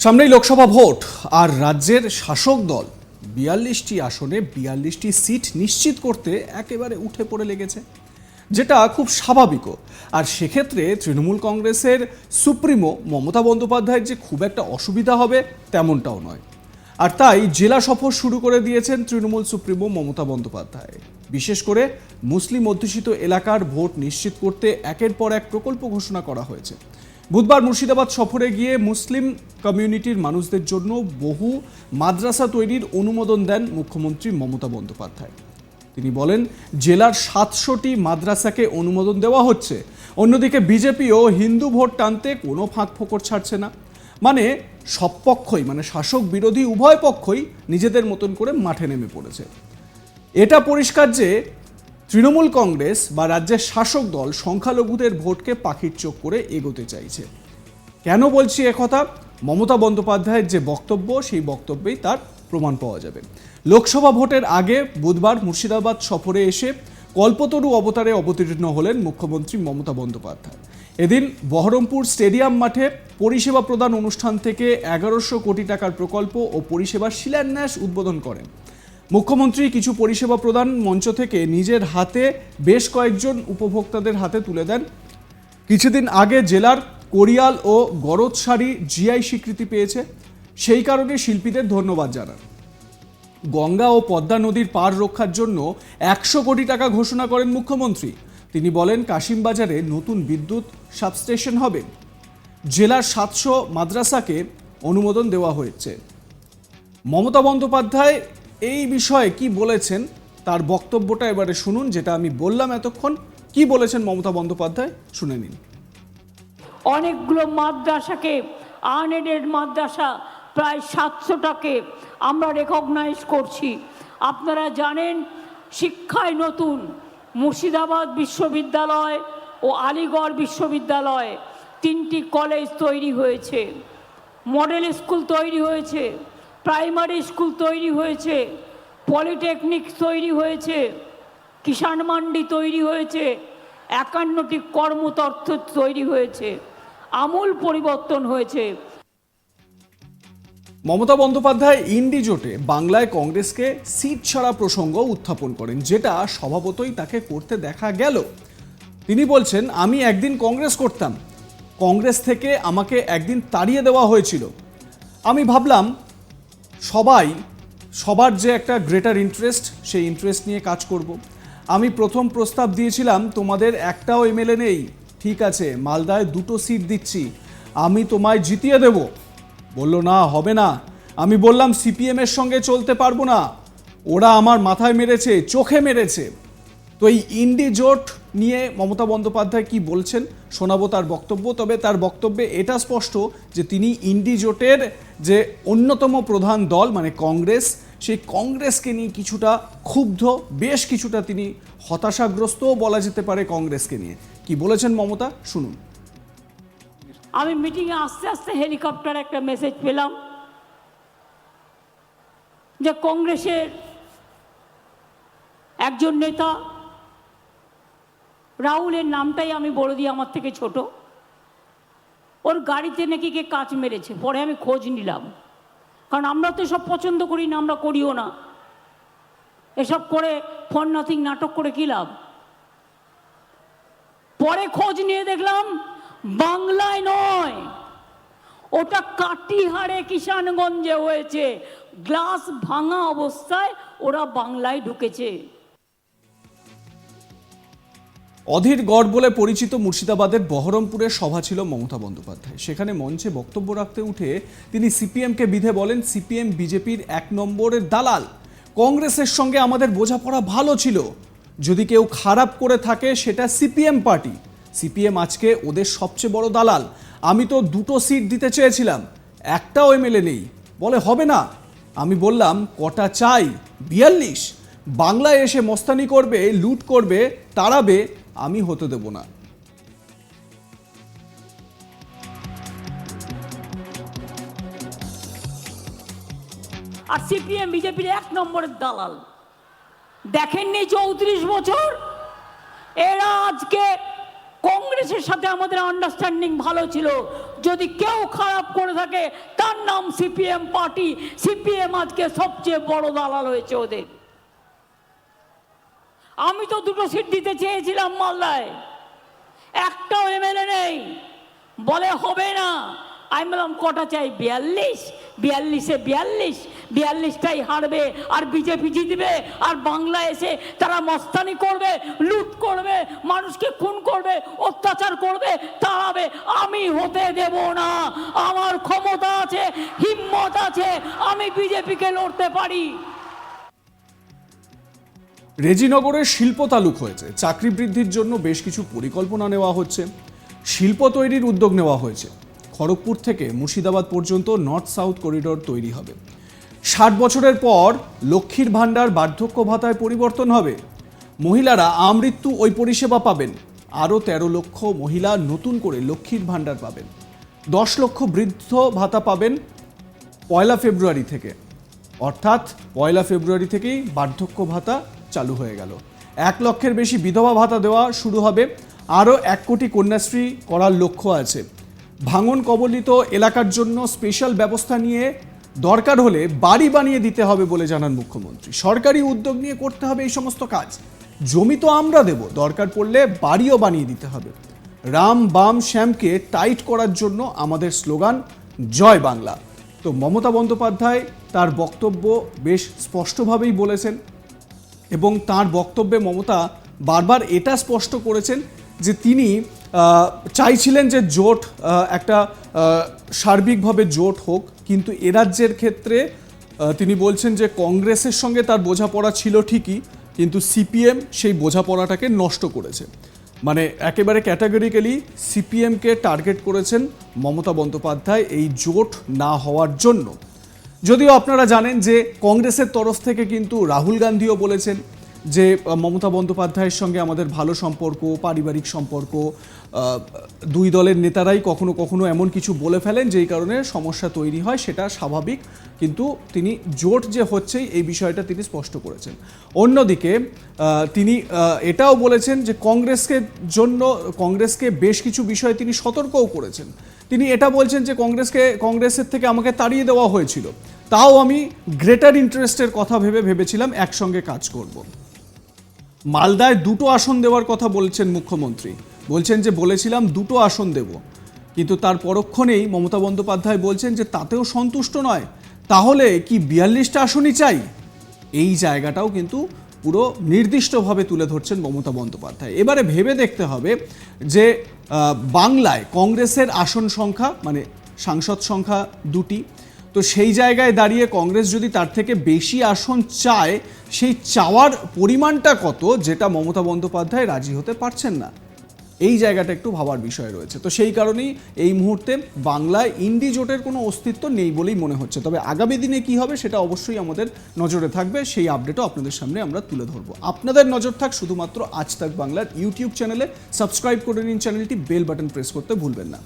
সামনেই লোকসভা ভোট আর রাজ্যের শাসক দল ৪২টি আসনে ৪২টি সিট নিশ্চিত করতে একেবারে উঠে পড়ে লেগেছে, যেটা খুব স্বাভাবিকও। আর সেক্ষেত্রে তৃণমূল কংগ্রেসের সুপ্রিমো মমতা বন্দ্যোপাধ্যায়ের যে খুব একটা অসুবিধা হবে তেমনটাও নয়। আর তাই জেলা সফর শুরু করে দিয়েছেন তৃণমূল সুপ্রিমো মমতা বন্দ্যোপাধ্যায়। বিশেষ করে মুসলিম অধ্যুষিত এলাকার ভোট নিশ্চিত করতে একের পর এক প্রকল্প ঘোষণা করা হয়েছে। বুধবার মুর্শিদাবাদ সফরে গিয়ে মুসলিম কমিউনিটির মানুষদের জন্য বহু মাদ্রাসা তৈরির অনুমোদন দেন মুখ্যমন্ত্রী মমতা বন্দ্যোপাধ্যায়। তিনি বলেন, জেলার ৭০০টি মাদ্রাসাকে অনুমোদন দেওয়া হচ্ছে। অন্যদিকে বিজেপিও হিন্দু ভোট টানতে কোনো ফাঁক ফোকর ছাড়ছে না। মানে সব পক্ষই, মানে শাসক বিরোধী উভয় পক্ষই নিজেদের মতন করে মাঠে নেমে পড়েছে। এটা পরিষ্কার যে তৃণমূল কংগ্রেস বা রাজ্যের শাসক দল সংখ্যালঘুদের ভোটকে পাখির চোখ করে এগোতে চাইছে। কেন বলছি একথা? মমতা বন্দ্যোপাধ্যায়ের যে বক্তব্য, সেই বক্তব্যেই তার প্রমাণ পাওয়া যাবে। লোকসভা ভোটের আগে বুধবার মুর্শিদাবাদ সফরে এসে কল্পতরু অবতারে অবতীর্ণ হলেন মুখ্যমন্ত্রী মমতা বন্দ্যোপাধ্যায়। এদিন বহরমপুর স্টেডিয়াম মাঠে পরিষেবা প্রদান অনুষ্ঠান থেকে ১১০০ কোটি টাকার প্রকল্প ও পরিষেবার শিলান্যাস উদ্বোধন করেন মুখ্যমন্ত্রী। কিছু পরিষেবা প্রদান মঞ্চ থেকে নিজের হাতে বেশ কয়েকজন উপভোক্তাদের হাতে তুলে দেন। কিছুদিন আগে জেলার কোরিয়াল ও গরদ শাড়ি জিআই স্বীকৃতি পেয়েছে, সেই কারণে শিল্পীদের ধন্যবাদ জানান। গঙ্গা ও পদ্মা নদীর পার রক্ষার জন্য ১০০ কোটি টাকা ঘোষণা করেন মুখ্যমন্ত্রী। তিনি বলেন, কাশিমবাজারে নতুন বিদ্যুৎ সাবস্টেশন হবে। জেলার ৭০০ মাদ্রাসাকে অনুমোদন দেওয়া হয়েছে। মমতা বন্দ্যোপাধ্যায় এই বিষয়ে কি বলেছেন তার বক্তব্যটা এবারে শুনুন, যেটা আমি বললাম এতক্ষণ। কি বলেছেন মমতা বন্দ্যোপাধ্যায়, শুনে নিন। অনেকগুলো মাদ্রাসাকে, আনএডেড মাদ্রাসা প্রায় ৭০০টাকে আমরা রেকগনাইজ করছি। আপনারা জানেন, শিক্ষায় নতুন মুর্শিদাবাদ বিশ্ববিদ্যালয় ও আলিগড় বিশ্ববিদ্যালয় ৩টি কলেজ তৈরি হয়েছে, মডেল স্কুল তৈরি হয়েছে, প্রাইমারি স্কুল তৈরি হয়েছে, পলিটেকনিক তৈরি হয়েছে, কিষাণ মান্ডি তৈরি হয়েছে, ৫১টি কর্মতর্থ তৈরি হয়েছে, আমূল পরিবর্তন হয়েছে। মমতা বন্দ্যোপাধ্যায় ইন্ডি জোটে বাংলায় কংগ্রেসকে সিট ছাড়া প্রসঙ্গ উত্থাপন করেন, যেটা স্বভাবতই তাকে করতে দেখা গেল। তিনি বলছেন, আমি একদিন কংগ্রেস করতাম, কংগ্রেস থেকে আমাকে একদিন তাড়িয়ে দেওয়া হয়েছিল। আমি ভাবলাম সবার যে একটা গ্রেটার ইন্টারেস্ট, সেই ইন্টারেস্ট নিয়ে কাজ করব। আমি প্রথম প্রস্তাব দিয়েছিলাম, তোমাদের একটাও এমএলএ নেই, ঠিক আছে, মালদায় 2টো সিট দিচ্ছি, আমি তোমায় জিতিয়ে দেব। বলল, না, হবে না। আমি বললাম, সিপিএমের সঙ্গে চলতে পারবো না, ওরা আমার মাথায় মেরেছে, চোখে মেরেছে। তো এই ইন্ডি জোট নিয়ে মমতা বন্দ্যোপাধ্যায় কি বলছেন শোনাবো তার বক্তব্য। তবে তার বক্তব্যে এটা স্পষ্ট যে তিনি ইন্ডি জোটের যে অন্যতম প্রধান দল মানে কংগ্রেস, সেই কংগ্রেসকে নিয়ে কিছুটা ক্ষুব্ধ, বেশ কিছুটা তিনি হতাশাগ্রস্তও বলা যেতে পারে কংগ্রেসকে নিয়ে। কি বলেছেন মমতা, শুনুন। আমি মিটিংয়ে আস্তে আস্তে হেলিকপ্টার একটা মেসেজ পেলাম যে কংগ্রেসের একজন নেতা, রাহুলের নামটাই আমি বলে দিই, আমার থেকে ছোট, ওর গাড়িতে নাকি কে কাঁচ মেরেছে। পরে আমি খোঁজ নিলাম, কারণ আমরা তো এসব পছন্দ করি না, আমরা করিও না। এসব করে ফর নাথিং নাটক করে কী লাভ? পরে খোঁজ নিয়ে দেখলাম বাংলায় নয়, ওটা কাটিহারে কিষানগঞ্জে হয়েছে। গ্লাস ভাঙা অবস্থায় ওরা বাংলায় ঢুকেছে। অধীর গড় বলে পরিচিত মুর্শিদাবাদের বহরমপুরের সভা ছিল মমতা বন্দ্যোপাধ্যায়। সেখানে মঞ্চে বক্তব্য রাখতে উঠে তিনি সিপিএমকে বিধে বলেন, সিপিএম বিজেপির ১ নম্বরের দালাল। কংগ্রেসের সঙ্গে আমাদের বোঝাপড়া ভালো ছিল, যদি কেউ খারাপ করে থাকে সেটা সিপিএম পার্টি। সিপিএম আজকে ওদের সবচেয়ে বড় দালাল। আমি তো 2টো সিট দিতে চেয়েছিলাম, একটাও এমএলএ নেই। বলে, হবে না। আমি বললাম, কটা চাই? ৪২। বাংলায় এসে মস্তানি করবে, লুট করবে, তাড়াবে, আমি হতে দেব না। আর সিপিএম বিজেপির ১ নম্বরের দালাল। দেখেননি ৩৪ বছর এরা আজকে কংগ্রেসের সাথে আমাদের আন্ডারস্ট্যান্ডিং ভালো ছিল। যদি কেউ খারাপ করে থাকে তার নাম সিপিএম পার্টি। সিপিএম আজকে সবচেয়ে বড় দালাল হয়েছে ওদের। আমি তো 2টো সিট দিতে চেয়েছিলাম মালদায়, একটাও এমএলএ নেই, বলে হবে না। আমি বললাম কটা চাই? 42। 42-এ 42টাই হারবে, আর বিজেপি জিতবে। আর বাংলা এসে তারা মস্তানি করবে, লুট করবে, মানুষকে খুন করবে, অত্যাচার করবে, তাড়াবে। আমি হতে দেব না। আমার ক্ষমতা আছে, হিম্মত আছে, আমি বিজেপিকে লড়তে পারি। রেজিনগরের শিল্প তালুক হয়েছে, চাকরি বৃদ্ধির জন্য বেশ কিছু পরিকল্পনা নেওয়া হচ্ছে, শিল্প তৈরির উদ্যোগ নেওয়া হয়েছে। খড়গপুর থেকে মুর্শিদাবাদ পর্যন্ত নর্থ সাউথ করিডোর তৈরি হবে। 60 বছরের পর লক্ষ্মীর ভাণ্ডার বার্ধক্য ভাতায় পরিবর্তন হবে। মহিলারা আমৃত্যু ওই পরিষেবা পাবেন। আরও 13 লক্ষ মহিলা নতুন করে লক্ষ্মীর ভাণ্ডার পাবেন। 10 লক্ষ বৃদ্ধ ভাতা পাবেন 1 ফেব্রুয়ারি থেকে, অর্থাৎ 1 ফেব্রুয়ারি থেকেই বার্ধক্য ভাতা চালু হয়ে গেল। 1 লক্ষের বেশি বিধবা ভাতা দেওয়া শুরু হবে। আরও 1 কোটি কন্যাশ্রী করার লক্ষ্য আছে। ভাঙন কবলিত এলাকার জন্য স্পেশাল ব্যবস্থা নিয়ে দরকার হলে বাড়ি বানিয়ে দিতে হবে বলে জানান মুখ্যমন্ত্রী। সরকারি উদ্যোগ নিয়ে করতে হবে এই সমস্ত কাজ। জমি তো আমরা দেব, দরকার পড়লে বাড়িও বানিয়ে দিতে হবে। রাম বাম শ্যামকে টাইট করার জন্য আমাদের স্লোগান জয় বাংলা। তো মমতা বন্দ্যোপাধ্যায় তার বক্তব্য বেশ স্পষ্টভাবেই বলেছেন, এবং তার বক্তব্যে মমতা বারবার এটা স্পষ্ট করেছেন যে তিনি চাইছিলেন যে জোট একটা সার্বিকভাবে জোট হোক, কিন্তু এ রাজ্যের ক্ষেত্রে তিনি বলছেন যে কংগ্রেসের সঙ্গে তার বোঝাপড়া ছিল ঠিকই, কিন্তু সিপিএম সেই বোঝাপড়াটাকে নষ্ট করেছে। মানে একেবারে ক্যাটাগরিক্যালি সিপিএমকে টার্গেট করেছেন মমতা বন্দ্যোপাধ্যায় এই জোট না হওয়ার জন্য। যদিও আপনারা জানেন যে কংগ্রেসের তরফ থেকে কিন্তু রাহুল গান্ধীও বলেছেন যে মমতা বন্দ্যোপাধ্যায়ের সঙ্গে আমাদের ভালো সম্পর্ক, পারিবারিক সম্পর্ক। দুই দলের নেতারাই কখনো কখনো এমন কিছু বলে ফেলেন যেই কারণে সমস্যা তৈরি হয়, সেটা স্বাভাবিক, কিন্তু তিনি জোট যে হচ্ছেই এই বিষয়টা তিনি স্পষ্ট করেছেন। অন্যদিকে তিনি এটাও বলেছেন যে কংগ্রেসকে বেশ কিছু বিষয়ে তিনি সতর্কও করেছেন। তিনি এটা বলছেন যে কংগ্রেসের থেকে আমাকে তাড়িয়ে দেওয়া হয়েছিল, তাও আমি গ্রেটার ইন্টারেস্টের কথা ভেবেছিলাম একসঙ্গে কাজ করব। মালদায় 2টো আসন দেওয়ার কথা বলছেন মুখ্যমন্ত্রী, বলছেন যে বলেছিলাম 2টো আসন দেব, কিন্তু তার পরক্ষণেই মমতা বন্দ্যোপাধ্যায় বলছেন যে তাতেও সন্তুষ্ট নয়, তাহলে কি 42টা আসনই চাই? এই জায়গাটাও কিন্তু পুরো নির্দিষ্টভাবে তুলে ধরছেন মমতা বন্দ্যোপাধ্যায়। এবারে ভেবে দেখতে হবে যে বাংলায় কংগ্রেসের আসন সংখ্যা মানে সাংসদ সংখ্যা 2টি, তো সেই জায়গায় দাঁড়িয়ে কংগ্রেস যদি তার থেকে বেশি আসন চায়, সেই চাওয়ার পরিমাণটা কত, যেটা মমতা বন্দ্যোপাধ্যায় রাজি হতে পারছেন না। এই জায়গাটা একটু ভাবার বিষয় রয়েছে। তো সেই কারণেই এই মুহূর্তে বাংলায় ইন্ডি জোটের কোনো অস্তিত্ব নেই বলেই মনে হচ্ছে। তবে আগামী দিনে কি হবে সেটা অবশ্যই আমাদের নজরে থাকবে, সেই আপডেটও আপনাদের সামনে আমরা তুলে ধরবো। আপনাদের নজর থাক শুধুমাত্র আজ তাক বাংলার ইউটিউব চ্যানেলে। সাবস্ক্রাইব করে নিন চ্যানেলটি, বেল বাটন প্রেস করতে ভুলবেন না।